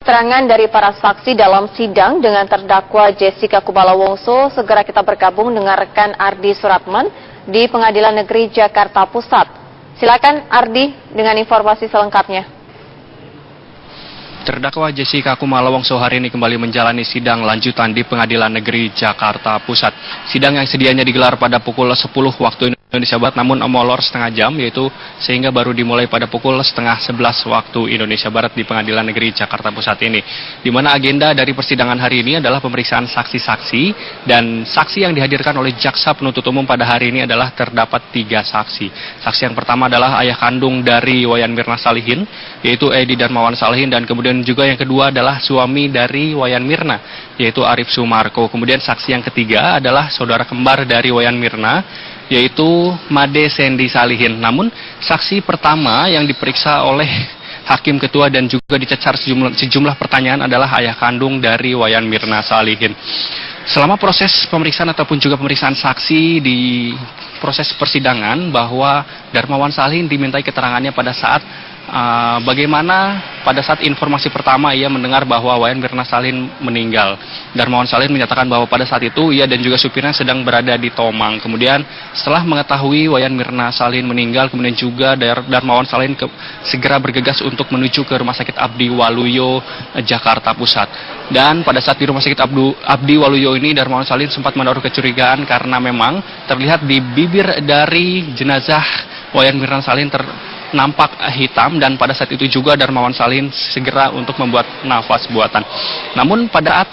keterangan dari para saksi dalam sidang dengan terdakwa Jessica Kumala Wongso, segera kita bergabung dengan rekan Ardi Suratman di Pengadilan Negeri Jakarta Pusat. Silakan Ardi dengan informasi selengkapnya. Terdakwa Jessica Kumala Wongso hari ini kembali menjalani sidang lanjutan di Pengadilan Negeri Jakarta Pusat. Sidang yang sedianya digelar pada pukul 10 waktu Indonesia Barat namun molor setengah jam, yaitu sehingga baru dimulai pada pukul setengah 11 waktu Indonesia Barat di Pengadilan Negeri Jakarta Pusat ini. Di mana agenda dari persidangan hari ini adalah pemeriksaan saksi-saksi, dan saksi yang dihadirkan oleh jaksa penuntut umum pada hari ini adalah terdapat 3 saksi. Saksi yang pertama adalah ayah kandung dari Wayan Mirna Salihin, yaitu Edi Darmawan Salihin, dan kemudian juga yang kedua adalah suami dari Wayan Mirna, yaitu Arif Sumarko. Kemudian saksi yang ketiga adalah saudara kembar dari Wayan Mirna, yaitu Made Sendi Salihin. Namun saksi pertama yang diperiksa oleh Hakim Ketua dan juga dicecar sejumlah pertanyaan adalah ayah kandung dari Wayan Mirna Salihin. Selama proses pemeriksaan ataupun juga pemeriksaan saksi di proses persidangan, bahwa Darmawan Salihin dimintai keterangannya pada saat bagaimana pada saat informasi pertama ia mendengar bahwa Wayan Mirna Salihin meninggal. Darmawan Salihin menyatakan bahwa pada saat itu ia dan juga supirnya sedang berada di Tomang. Kemudian setelah mengetahui Wayan Mirna Salihin meninggal, kemudian juga Darmawan Salihin segera bergegas untuk menuju ke Rumah Sakit Abdi Waluyo, Jakarta Pusat. Dan pada saat di Rumah Sakit Abdi Waluyo ini, Darmawan Salihin sempat menaruh kecurigaan karena memang terlihat di bibir dari jenazah Wayan Mirna Salihin nampak hitam, dan pada saat itu juga Darmawan Salihin segera untuk membuat nafas buatan. Namun pada saat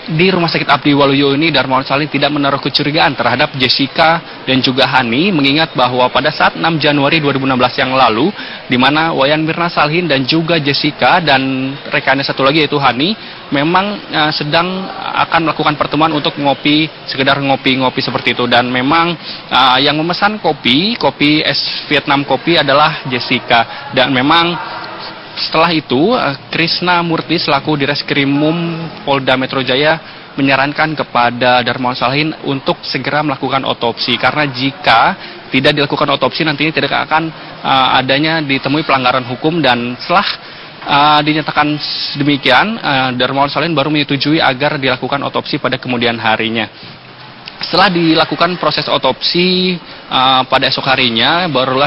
di Rumah Sakit Abdi Waluyo ini, Darmawan Salihin tidak menaruh kecurigaan terhadap Jessica dan juga Hani, mengingat bahwa pada saat 6 Januari 2016 yang lalu, di mana Wayan Mirna Salihin dan juga Jessica dan rekannya satu lagi yaitu Hani memang sedang akan melakukan pertemuan untuk sekedar ngopi-ngopi seperti itu. Dan memang yang memesan kopi es Vietnam kopi adalah Jessica. Dan memang setelah itu Krisna Murti selaku Direskrimum Polda Metro Jaya menyarankan kepada Darmawan Salihin untuk segera melakukan otopsi, karena jika tidak dilakukan otopsi nantinya tidak akan adanya ditemui pelanggaran hukum. Dan setelah dinyatakan demikian, Darmawan Salihin baru menyetujui agar dilakukan otopsi pada kemudian harinya. Setelah dilakukan proses otopsi pada esok harinya, barulah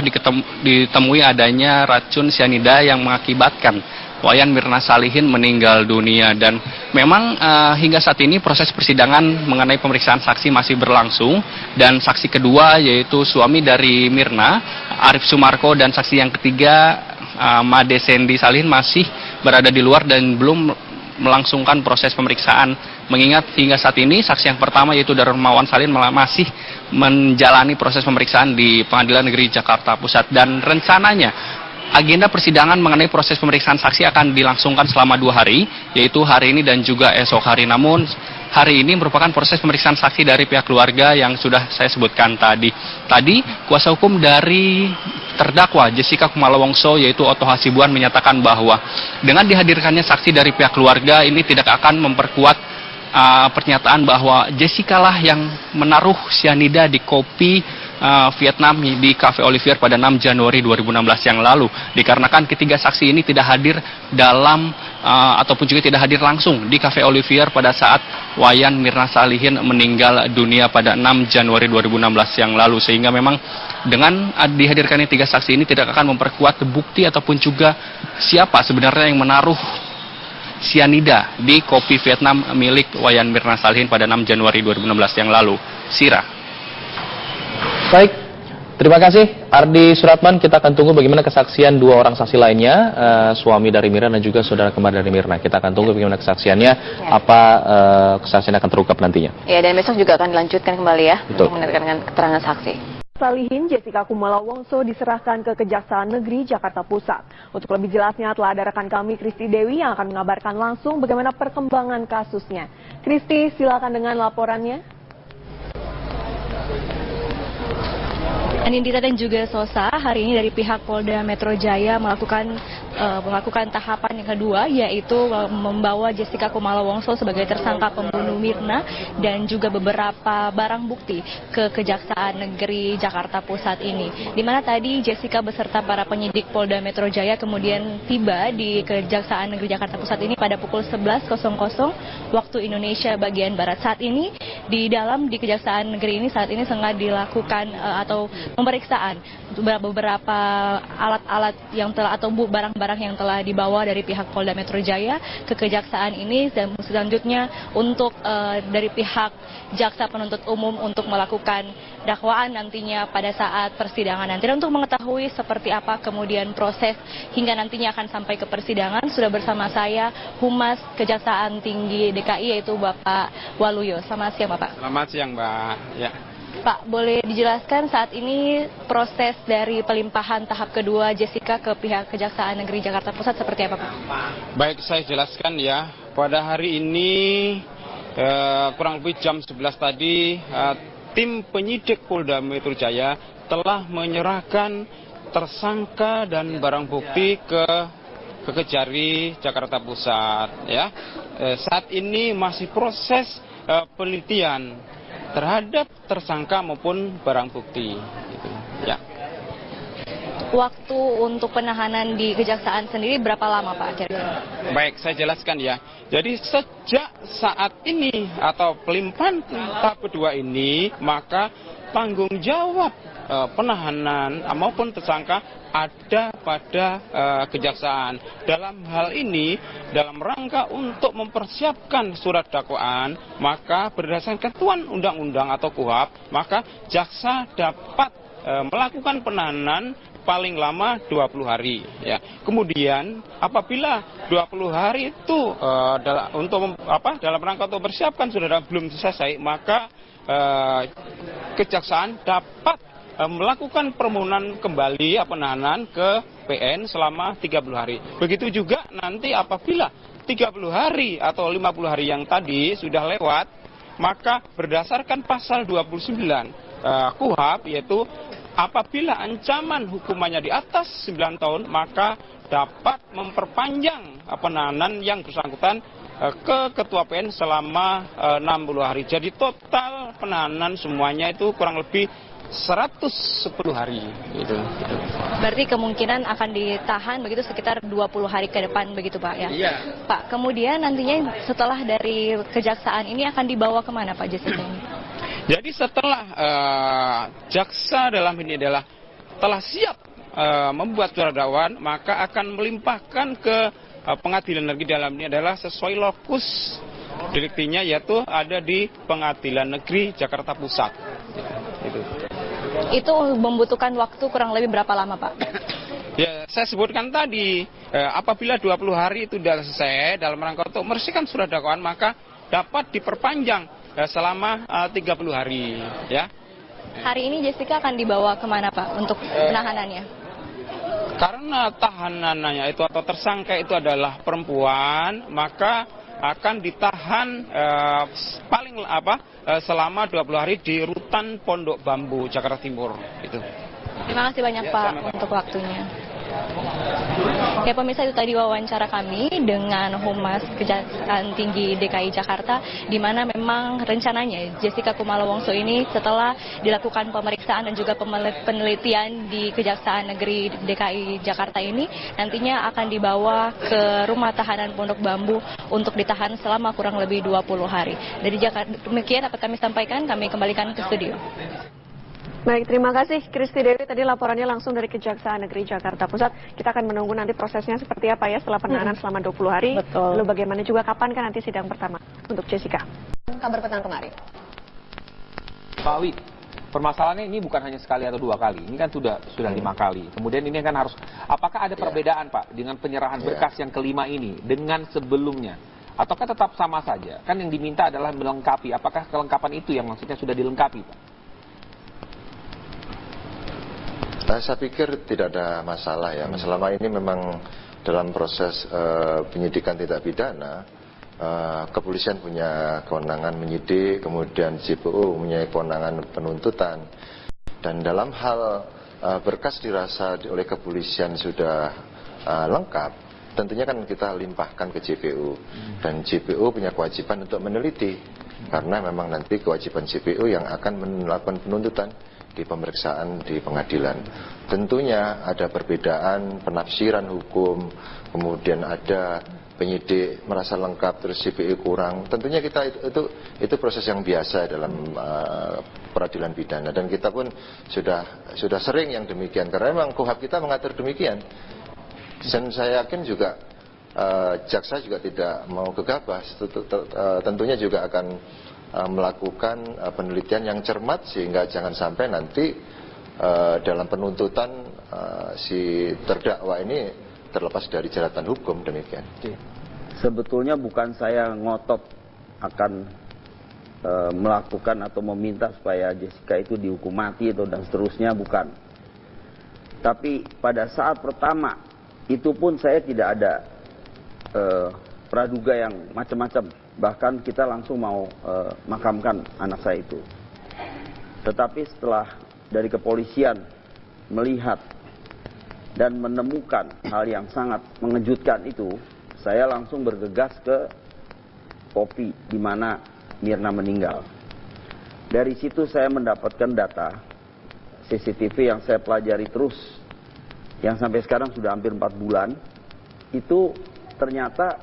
ditemui adanya racun sianida yang mengakibatkan Wayan Mirna Salihin meninggal dunia. Dan memang hingga saat ini proses persidangan mengenai pemeriksaan saksi masih berlangsung, dan saksi kedua yaitu suami dari Mirna, Arif Sumarko, dan saksi yang ketiga Made Sendi Salihin masih berada di luar dan belum melangsungkan proses pemeriksaan, mengingat hingga saat ini saksi yang pertama yaitu Darmawan Salihin masih menjalani proses pemeriksaan di Pengadilan Negeri Jakarta Pusat. Dan rencananya agenda persidangan mengenai proses pemeriksaan saksi akan dilangsungkan selama 2 hari, yaitu hari ini dan juga esok hari. Namun hari ini merupakan proses pemeriksaan saksi dari pihak keluarga yang sudah saya sebutkan tadi. Tadi kuasa hukum dari terdakwa Jessica Kumala Wongso yaitu Otto Hasibuan menyatakan bahwa dengan dihadirkannya saksi dari pihak keluarga ini tidak akan memperkuat pernyataan bahwa Jessica lah yang menaruh sianida di kopi Vietnam di Cafe Olivier pada 6 Januari 2016 yang lalu, dikarenakan ketiga saksi ini tidak hadir dalam ataupun juga tidak hadir langsung di Cafe Olivier pada saat Wayan Mirna Salihin meninggal dunia pada 6 Januari 2016 yang lalu, sehingga memang dengan dihadirkannya 3 saksi ini tidak akan memperkuat bukti ataupun juga siapa sebenarnya yang menaruh sianida di kopi Vietnam milik Wayan Mirna Salihin pada 6 Januari 2016 yang lalu. Sira. Baik, terima kasih Ardi Suratman. Kita akan tunggu bagaimana kesaksian 2 orang saksi lainnya, suami dari Mirna dan juga saudara kembar dari Mirna. Kita akan tunggu bagaimana kesaksiannya, apa kesaksian akan terungkap nantinya. Ya, dan besok juga akan dilanjutkan kembali ya, Betul. untuk mendengarkan keterangan saksi. Salihin Jessica Kumala Wongso diserahkan ke Kejaksaan Negeri Jakarta Pusat. Untuk lebih jelasnya telah ada rekan kami Kristi Dewi yang akan mengabarkan langsung bagaimana perkembangan kasusnya. Kristi, silakan dengan laporannya. Anindita dan juga Sosa, hari ini dari pihak Polda Metro Jaya melakukan tahapan yang kedua, yaitu membawa Jessica Kumala Wongso sebagai tersangka pembunuh Mirna dan juga beberapa barang bukti ke Kejaksaan Negeri Jakarta Pusat ini. Di mana tadi Jessica beserta para penyidik Polda Metro Jaya kemudian tiba di Kejaksaan Negeri Jakarta Pusat ini pada pukul 11.00 waktu Indonesia bagian Barat. Saat ini di Kejaksaan Negeri ini saat ini tengah dilakukan atau pemeriksaan beberapa alat-alat yang telah atau barang-barang yang telah dibawa dari pihak Polda Metro Jaya ke kejaksaan ini, dan selanjutnya untuk dari pihak jaksa penuntut umum untuk melakukan dakwaan nantinya pada saat persidangan nanti. Dan untuk mengetahui seperti apa kemudian proses hingga nantinya akan sampai ke persidangan, sudah bersama saya Humas Kejaksaan Tinggi DKI yaitu Bapak Waluyo. Selamat siang Bapak. Selamat siang Mbak. Ya. Pak, boleh dijelaskan saat ini proses dari pelimpahan tahap kedua Jessica ke pihak Kejaksaan Negeri Jakarta Pusat seperti apa Pak? Baik, saya jelaskan ya. Pada hari ini kurang lebih jam 11 tadi tim penyidik Polda Metro Jaya telah menyerahkan tersangka dan barang bukti ke Kejari Jakarta Pusat ya. Saat ini masih proses penelitian terhadap tersangka maupun barang bukti gitu. Ya. Waktu untuk penahanan di kejaksaan sendiri berapa lama Pak? Baik, saya jelaskan ya. Jadi sejak saat ini atau pelimpahan tahap kedua ini, maka tanggung jawab penahanan maupun tersangka ada pada kejaksaan. Dalam hal ini, dalam rangka untuk mempersiapkan surat dakwaan, maka berdasarkan ketentuan undang-undang atau KUHP, maka jaksa dapat melakukan penahanan paling lama 20 hari. Ya. Kemudian apabila 20 hari itu dalam rangka untuk mempersiapkan sudah belum selesai, maka kejaksaan dapat melakukan permohonan kembali penahanan ke PN selama 30 hari. Begitu juga nanti apabila 30 hari atau 50 hari yang tadi sudah lewat, maka berdasarkan pasal 29 KUHP yaitu apabila ancaman hukumannya di atas 9 tahun, maka dapat memperpanjang penahanan yang bersangkutan ke Ketua PN selama 60 hari. Jadi total penahanan semuanya itu kurang lebih 110 hari gitu. Berarti kemungkinan akan ditahan begitu sekitar 20 hari ke depan begitu Pak ya? Iya. Pak, kemudian nantinya setelah dari kejaksaan ini akan dibawa kemana Pak Jessica ini? Jadi setelah jaksa dalam ini telah siap membuat surat dakwaan, maka akan melimpahkan ke pengadilan negeri dalam ini adalah sesuai lokus deliktinya, yaitu ada di Pengadilan Negeri Jakarta Pusat. Itu membutuhkan waktu kurang lebih berapa lama Pak? Ya, saya sebutkan tadi, apabila 20 hari itu sudah selesai dalam rangka untuk membersihkan surat dakwaan, maka dapat diperpanjang selama 30 hari. Ya. Hari ini Jessica akan dibawa kemana Pak untuk penahanannya? Karena tahanannya itu atau tersangka itu adalah perempuan, maka akan ditahan selama 20 hari di Rutan Pondok Bambu, Jakarta Timur. Itu. Terima kasih banyak Pak untuk waktunya. Ya pemirsa, itu tadi wawancara kami dengan Humas Kejaksaan Tinggi DKI Jakarta, di mana memang rencananya Jessica Kumala Wongso ini setelah dilakukan pemeriksaan dan juga penelitian di Kejaksaan Negeri DKI Jakarta ini nantinya akan dibawa ke rumah tahanan Pondok Bambu untuk ditahan selama kurang lebih 20 hari. Dari Jakarta, demikian dapat kami sampaikan, kami kembalikan ke studio. Baik, terima kasih Kristi Dewi. Tadi laporannya langsung dari Kejaksaan Negeri Jakarta Pusat. Kita akan menunggu nanti prosesnya seperti apa ya setelah penahanan selama 20 hari. Betul. Lalu bagaimana juga kapan kan nanti sidang pertama untuk Jessica. Kabar petang kemarin. Pak Wi, permasalahannya ini bukan hanya sekali atau dua kali, ini kan sudah 5 kali. Kemudian ini kan harus, apakah ada perbedaan Pak dengan penyerahan berkas yang kelima ini dengan sebelumnya? Ataukah tetap sama saja? Kan yang diminta adalah melengkapi, apakah kelengkapan itu yang maksudnya sudah dilengkapi Pak? Saya pikir tidak ada masalah ya. Selama ini memang dalam proses penyidikan tindak pidana, kepolisian punya kewenangan menyidik, kemudian JPO punya kewenangan penuntutan. Dan dalam hal berkas dirasa oleh kepolisian sudah lengkap, tentunya kan kita limpahkan ke JPU, dan JPU punya kewajiban untuk meneliti, karena memang nanti kewajiban JPU yang akan melakukan penuntutan di pemeriksaan di pengadilan. Tentunya ada perbedaan penafsiran hukum, kemudian ada penyidik merasa lengkap terus JPU kurang. Tentunya kita itu proses yang biasa dalam peradilan pidana, dan kita pun sudah sering yang demikian, karena memang KUHP kita mengatur demikian. Dan saya yakin juga jaksa juga tidak mau gegabah, tentunya juga akan melakukan penelitian yang cermat, sehingga jangan sampai nanti dalam penuntutan si terdakwa ini terlepas dari jeratan hukum, demikian. Sebetulnya bukan saya ngotot akan melakukan atau meminta supaya Jessica itu dihukum mati atau dan seterusnya, bukan. Tapi pada saat pertama itu pun saya tidak ada praduga yang macam-macam. Bahkan kita langsung mau makamkan anak saya itu. Tetapi setelah dari kepolisian melihat dan menemukan hal yang sangat mengejutkan itu, saya langsung bergegas ke Popi di mana Mirna meninggal. Dari situ saya mendapatkan data CCTV yang saya pelajari terus, yang sampai sekarang sudah hampir 4 bulan, itu ternyata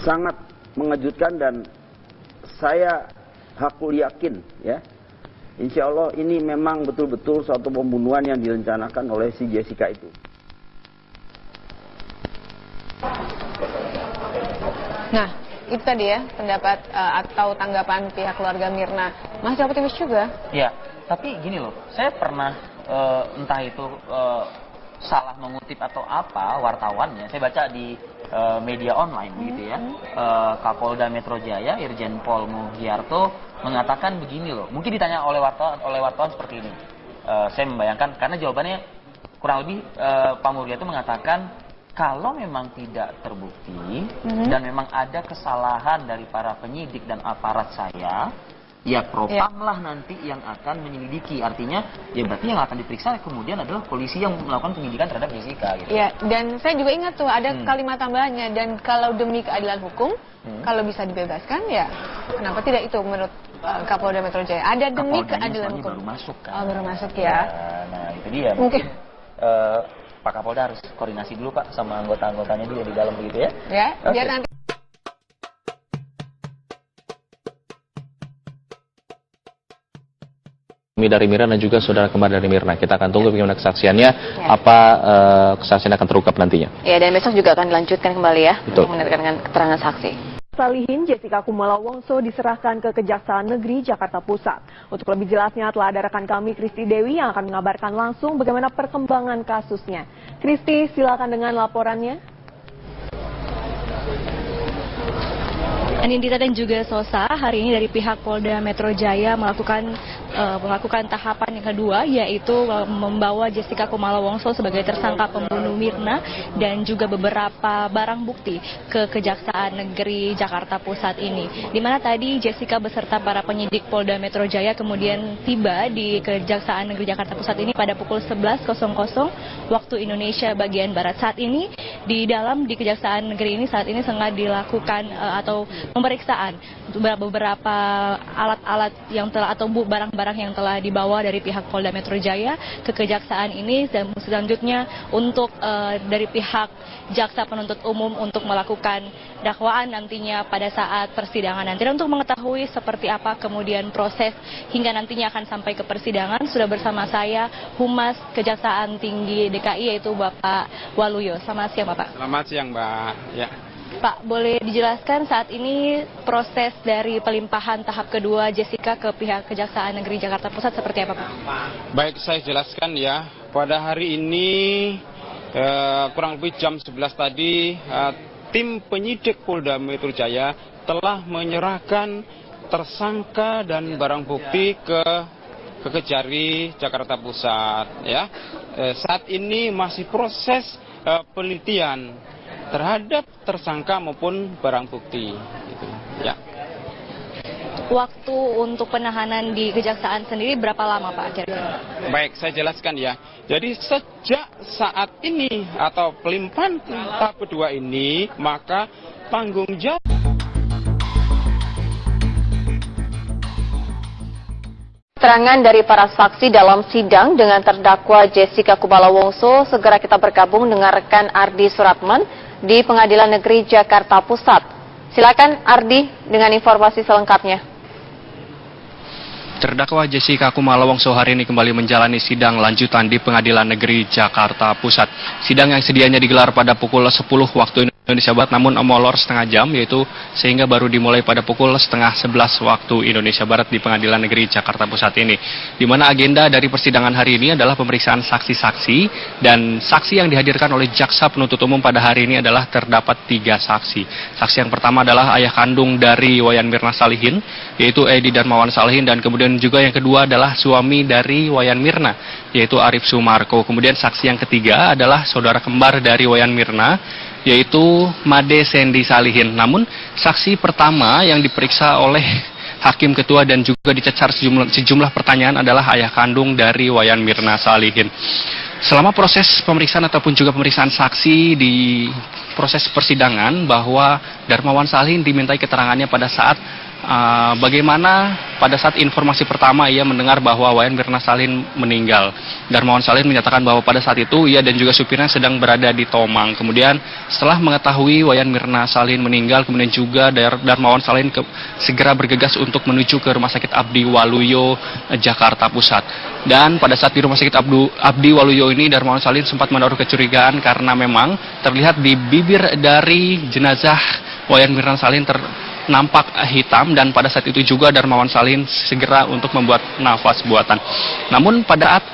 sangat mengejutkan, dan saya hakul yakin ya, insya Allah ini memang betul-betul suatu pembunuhan yang direncanakan oleh si Jessica itu. Nah, itu tadi ya pendapat atau tanggapan pihak keluarga Mirna. Masih optimis juga? Ya, tapi gini loh, saya pernah entah itu salah mengutip atau apa wartawannya, saya baca di media online begitu ya, Kapolda Metro Jaya Irjen Pol Muhyarto mengatakan begini loh, mungkin ditanya oleh wartawan seperti ini, saya membayangkan karena jawabannya kurang lebih Pak Muhyarto mengatakan kalau memang tidak terbukti dan memang ada kesalahan dari para penyidik dan aparat saya, ya propamlah nanti yang akan menyelidiki. Artinya ya berarti yang akan diperiksa kemudian adalah polisi yang melakukan penyidikan terhadap Jessica gitu. Ya, dan saya juga ingat tuh ada kalimat tambahannya, dan kalau demi keadilan hukum kalau bisa dibebaskan ya kenapa tidak, itu menurut Kapolda Metro Jaya. Ada demi keadilan hukum. Baru masuk kan. Oh, baru masuk ya. Nah, itu dia. Mungkin Pak Kapolda harus koordinasi dulu Pak sama anggota-anggotanya juga di dalam begitu ya. Ya, biar nanti Dari Mirna dan juga saudara kembar dari Mirna. Kita akan tunggu bagaimana kesaksiannya, apa kesaksian akan terungkap nantinya. Ya, dan besok juga akan dilanjutkan kembali ya, Betul. untuk mendengarkan keterangan saksi. Salihin Jessica Kumala Wongso diserahkan ke Kejaksaan Negeri Jakarta Pusat. Untuk lebih jelasnya telah ada rekan kami Kristi Dewi yang akan mengabarkan langsung bagaimana perkembangan kasusnya. Kristi, silakan dengan laporannya. Anindita dan juga Sosa, hari ini dari pihak Polda Metro Jaya melakukan tahapan yang kedua, yaitu membawa Jessica Kumala Wongso sebagai tersangka pembunuh Mirna dan juga beberapa barang bukti ke Kejaksaan Negeri Jakarta Pusat ini. Di mana tadi Jessica beserta para penyidik Polda Metro Jaya kemudian tiba di Kejaksaan Negeri Jakarta Pusat ini pada pukul 11.00 waktu Indonesia bagian Barat. Saat ini di Kejaksaan Negeri ini saat ini tengah dilakukan atau pemeriksaan beberapa alat-alat yang telah atau barang-barang yang telah dibawa dari pihak Polda Metro Jaya ke kejaksaan ini, dan selanjutnya untuk dari pihak jaksa penuntut umum untuk melakukan dakwaan nantinya pada saat persidangan nanti. Dan untuk mengetahui seperti apa kemudian proses hingga nantinya akan sampai ke persidangan, sudah bersama saya Humas Kejaksaan Tinggi DKI yaitu Bapak Waluyo. Selamat siang Bapak. Selamat siang Mbak. Ya. Pak, boleh dijelaskan saat ini proses dari pelimpahan tahap kedua Jessica ke pihak Kejaksaan Negeri Jakarta Pusat seperti apa Pak? Baik, saya jelaskan ya. Pada hari ini kurang lebih jam 11 tadi tim penyidik Polda Metro Jaya telah menyerahkan tersangka dan barang bukti ke Kejari Jakarta Pusat ya. Saat ini masih proses penelitian terhadap tersangka maupun barang bukti gitu. Ya. waktu untuk penahanan di Kejaksaan sendiri berapa lama Pak kira-kira? Baik, saya jelaskan ya. Jadi sejak saat ini atau pelimpahan tahap kedua ini, maka tanggung jawab Keterangan dari para saksi dalam sidang dengan terdakwa Jessica Kumala Wongso, segera kita bergabung dengan rekan Ardi Suratman di Pengadilan Negeri Jakarta Pusat. Silakan Ardi dengan informasi selengkapnya. Terdakwa Jessica Kumala Wongso hari ini kembali menjalani sidang lanjutan di Pengadilan Negeri Jakarta Pusat. Sidang yang sedianya digelar pada pukul 10 waktu Indonesia Barat namun molor setengah jam, yaitu sehingga baru dimulai pada pukul setengah 11 waktu Indonesia Barat di Pengadilan Negeri Jakarta Pusat ini. Di mana agenda dari persidangan hari ini adalah pemeriksaan saksi-saksi, dan saksi yang dihadirkan oleh jaksa penuntut umum pada hari ini adalah terdapat 3 saksi. Saksi yang pertama adalah ayah kandung dari Wayan Mirna Salihin, yaitu Edi Darmawan Salihin, dan kemudian juga yang kedua adalah suami dari Wayan Mirna, yaitu Arif Sumarko. Kemudian saksi yang ketiga adalah saudara kembar dari Wayan Mirna, yaitu Made Sendi Salihin. Namun saksi pertama yang diperiksa oleh Hakim Ketua dan juga dicecar sejumlah pertanyaan adalah ayah kandung dari Wayan Mirna Salihin. Selama proses pemeriksaan ataupun juga pemeriksaan saksi di proses persidangan, bahwa Darmawan Salihin dimintai keterangannya pada saat bagaimana pada saat informasi pertama ia mendengar bahwa Wayan Mirna Salihin meninggal. Darmawan Salihin menyatakan bahwa pada saat itu ia dan juga supirnya sedang berada di Tomang. Kemudian setelah mengetahui Wayan Mirna Salihin meninggal, kemudian juga Darmawan Salihin segera bergegas untuk menuju ke Rumah Sakit Abdi Waluyo, Jakarta Pusat. Dan pada saat di Rumah Sakit Abdi Waluyo ini, Darmawan Salihin sempat menaruh kecurigaan karena memang terlihat di bibir dari jenazah Wayan Mirna Salihin nampak hitam, dan pada saat itu juga Darmawan Salihin segera untuk membuat nafas buatan. Namun pada saat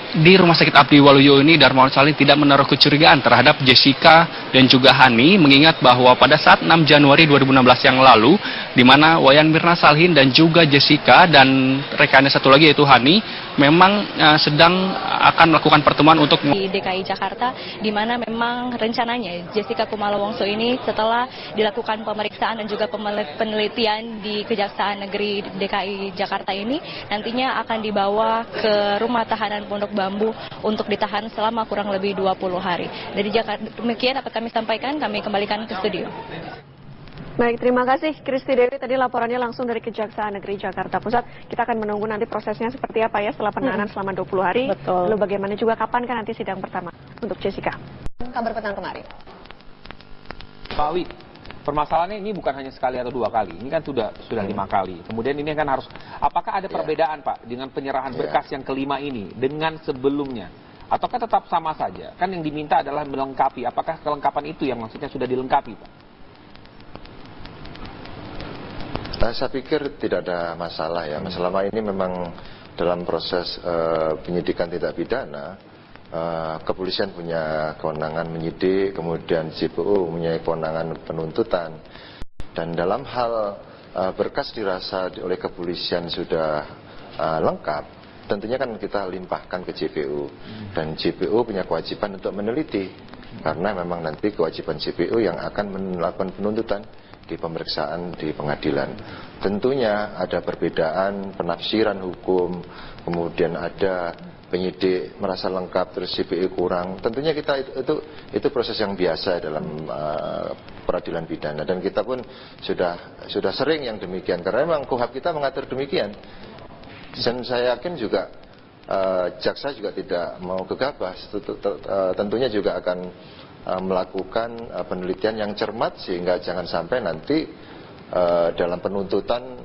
di Rumah Sakit Abdi Waluyo ini, Darmawan Salihin tidak menaruh kecurigaan terhadap Jessica dan juga Hani, mengingat bahwa pada saat 6 Januari 2016 yang lalu, di mana Wayan Mirna Salihin dan juga Jessica dan rekannya satu lagi yaitu Hani memang sedang akan melakukan pertemuan untuk di DKI Jakarta, di mana memang rencananya Jessica Kumala Wongso ini setelah dilakukan pemeriksaan dan juga penelitian di Kejaksaan Negeri DKI Jakarta ini nantinya akan dibawa ke rumah tahanan Pondok Bambu untuk ditahan selama kurang lebih 20 hari. Dari Jakarta, demikian dapat kami sampaikan, kami kembalikan ke studio. Baik, terima kasih Kristi Dewi. Tadi laporannya langsung dari Kejaksaan Negeri Jakarta Pusat. Kita akan menunggu nanti prosesnya seperti apa ya setelah penahanan selama 20 hari. Betul. Lalu bagaimana juga kapan kan nanti sidang pertama untuk Jessica. Kabar petang kemarin. Pak Wi, permasalahannya ini bukan hanya sekali atau 2 kali, ini kan sudah 5 kali. Kemudian ini kan harus, apakah ada perbedaan Pak dengan penyerahan berkas yang kelima ini dengan sebelumnya? Ataukah tetap sama saja? Kan yang diminta adalah melengkapi, apakah kelengkapan itu yang maksudnya sudah dilengkapi Pak? Saya pikir tidak ada masalah ya. Selama ini memang dalam proses penyidikan tindak pidana, kepolisian punya kewenangan menyidik, kemudian JPU punya kewenangan penuntutan. Dan dalam hal berkas dirasa oleh kepolisian sudah lengkap, tentunya kan kita limpahkan ke JPU. Dan JPU punya kewajiban untuk meneliti, karena memang nanti kewajiban JPU yang akan melakukan penuntutan di pemeriksaan di pengadilan. Tentunya ada perbedaan penafsiran hukum, kemudian ada penyidik merasa lengkap terus JPU kurang. Tentunya kita itu proses yang biasa dalam peradilan pidana, dan kita pun sudah sering yang demikian, karena memang KUHP kita mengatur demikian. Dan saya yakin juga jaksa juga tidak mau gegabah, tentunya juga akan melakukan penelitian yang cermat sehingga jangan sampai nanti dalam penuntutan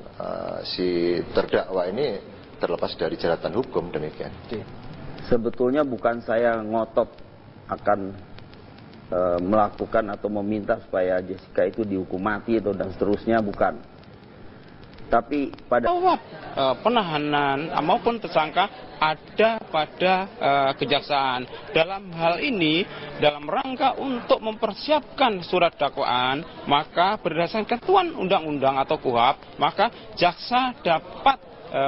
si terdakwa ini terlepas dari jeratan hukum, demikian. Sebetulnya bukan saya ngotot akan melakukan atau meminta supaya Jessica itu dihukum mati atau dan seterusnya, bukan. Tapi pada penahanan maupun tersangka ada pada kejaksaan. Dalam hal ini, dalam rangka untuk mempersiapkan surat dakwaan, maka berdasarkan ketentuan undang-undang atau KUHP, maka jaksa dapat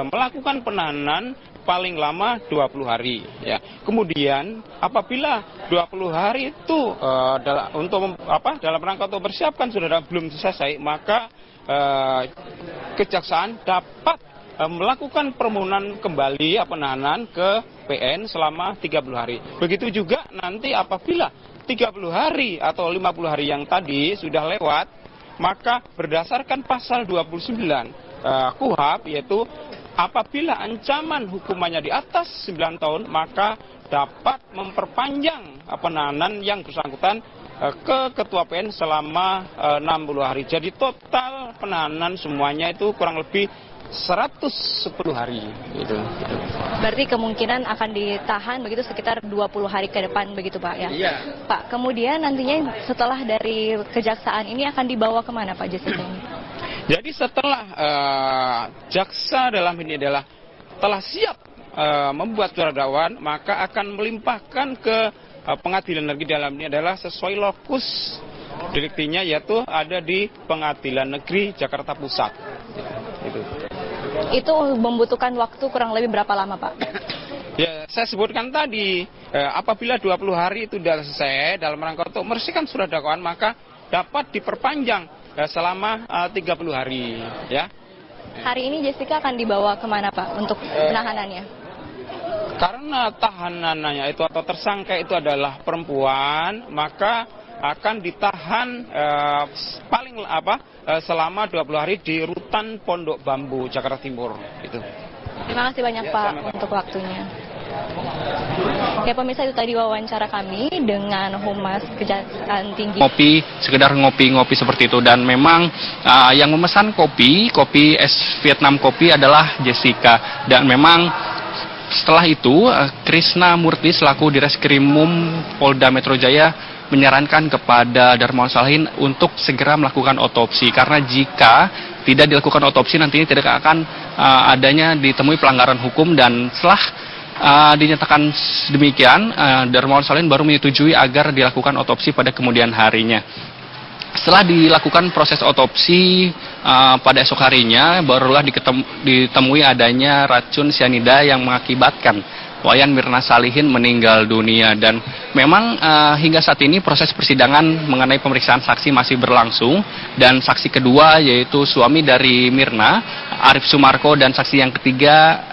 melakukan penahanan paling lama 20 hari ya. Kemudian apabila 20 hari itu dalam rangka untuk persiapkan saudara belum selesai, maka kejaksaan dapat melakukan permohonan kembali penahanan ke PN selama 30 hari. Begitu juga nanti apabila 30 hari atau 50 hari yang tadi sudah lewat, maka berdasarkan pasal 29 KUHP, yaitu apabila ancaman hukumannya di atas 9 tahun, maka dapat memperpanjang penahanan yang bersangkutan ke Ketua PN selama 60 hari. Jadi total penahanan semuanya itu kurang lebih 110 hari gitu. Berarti kemungkinan akan ditahan begitu sekitar 20 hari ke depan begitu Pak ya? Iya. Pak, kemudian nantinya setelah dari kejaksaan ini akan dibawa kemana Pak Jessica ini? Jadi setelah jaksa dalam ini adalah telah siap membuat surat dakwaan, maka akan melimpahkan ke pengadilan negeri dalam ini adalah sesuai lokus deliktinya, yaitu ada di Pengadilan Negeri Jakarta Pusat. Itu membutuhkan waktu kurang lebih berapa lama Pak? Ya, saya sebutkan tadi, apabila 20 hari itu sudah selesai dalam rangka untuk meresmikan surat dakwaan, maka dapat diperpanjang selama 30 hari. Ya. Hari ini Jessica akan dibawa kemana Pak untuk penahanannya? Karena tahanannya itu atau tersangka itu adalah perempuan, maka akan ditahan selama 20 hari di Rutan Pondok Bambu, Jakarta Timur. Itu. Terima kasih banyak Pak untuk waktunya. Ya pemirsa, itu tadi wawancara kami dengan Humas Kejaksaan Tinggi. Sekedar ngopi-ngopi seperti itu, dan memang yang memesan kopi es Vietnam kopi adalah Jessica, dan memang setelah itu Krisna Murti selaku Direskrimum Polda Metro Jaya menyarankan kepada Darmawan Salihin untuk segera melakukan otopsi, karena jika tidak dilakukan otopsi nantinya tidak akan adanya ditemui pelanggaran hukum, dan setelah dinyatakan demikian, Darmawan Salihin baru menyetujui agar dilakukan otopsi pada kemudian harinya. Setelah dilakukan proses otopsi pada esok harinya, barulah ditemui adanya racun sianida yang mengakibatkan Wayan Mirna Salihin meninggal dunia. Dan memang hingga saat ini proses persidangan mengenai pemeriksaan saksi masih berlangsung, dan saksi kedua yaitu suami dari Mirna, Arif Sumarko, dan saksi yang ketiga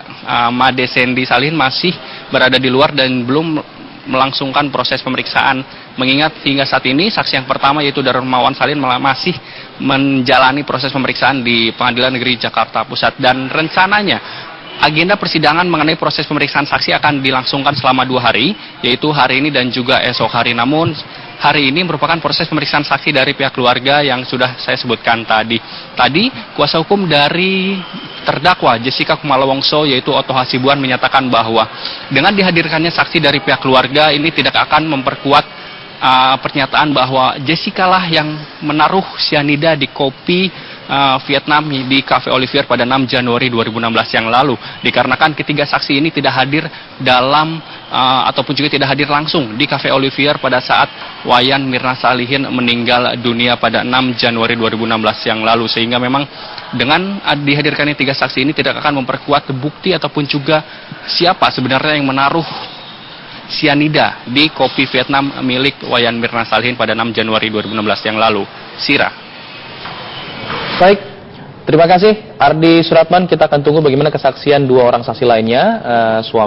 Made Sendi Salihin masih berada di luar dan belum melangsungkan proses pemeriksaan, mengingat hingga saat ini saksi yang pertama yaitu Darmawan Salihin masih menjalani proses pemeriksaan di Pengadilan Negeri Jakarta Pusat, dan rencananya agenda persidangan mengenai proses pemeriksaan saksi akan dilangsungkan selama 2 hari, yaitu hari ini dan juga esok hari. Namun hari ini merupakan proses pemeriksaan saksi dari pihak keluarga yang sudah saya sebutkan tadi. Tadi kuasa hukum dari terdakwa Jessica Kumala Wongso yaitu Otto Hasibuan menyatakan bahwa dengan dihadirkannya saksi dari pihak keluarga ini tidak akan memperkuat pernyataan bahwa Jessica lah yang menaruh sianida di kopi Vietnam di Cafe Olivier pada 6 Januari 2016 yang lalu, dikarenakan ketiga saksi ini tidak hadir dalam ataupun juga tidak hadir langsung di Cafe Olivier pada saat Wayan Mirna Salihin meninggal dunia pada 6 Januari 2016 yang lalu, sehingga memang dengan dihadirkannya 3 saksi ini tidak akan memperkuat bukti ataupun juga siapa sebenarnya yang menaruh sianida di kopi Vietnam milik Wayan Mirna Salihin pada 6 Januari 2016 yang lalu. Sira. Baik, terima kasih Ardi Suratman. Kita akan tunggu bagaimana kesaksian 2 orang saksi lainnya, suami